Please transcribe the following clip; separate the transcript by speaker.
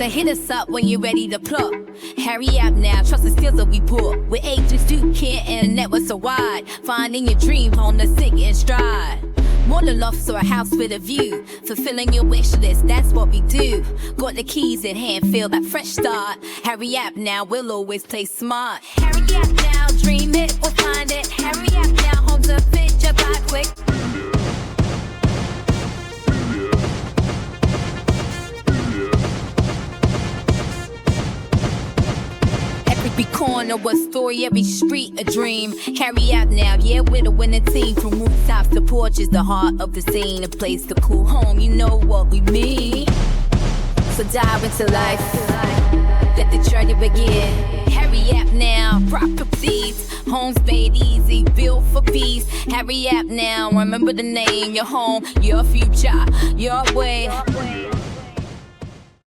Speaker 1: hit us up when you're ready to plug. Hurry up now, trust the skills that we put. With agents do care and the network so wide. Finding your dream home to sink in stride. More than lofts or a house with a view. Fulfilling your wish list, that's what we do. Got the keys in hand, feel that fresh start. Hurry up now, we'll always play smart. Hurry up now, dream it, we'll find it. Hurry up now, homes a fit, just buy quick. Every corner, a story, every street, a dream. Hurry up now, yeah, we're the winning team. From rooftops to porches, the heart of the scene. A place to call home, you know what we mean. So dive into life, let the journey begin. Hurry up now, properties, homes made easy, built for peace. Hurry up now, remember the name, your home, your future, your way.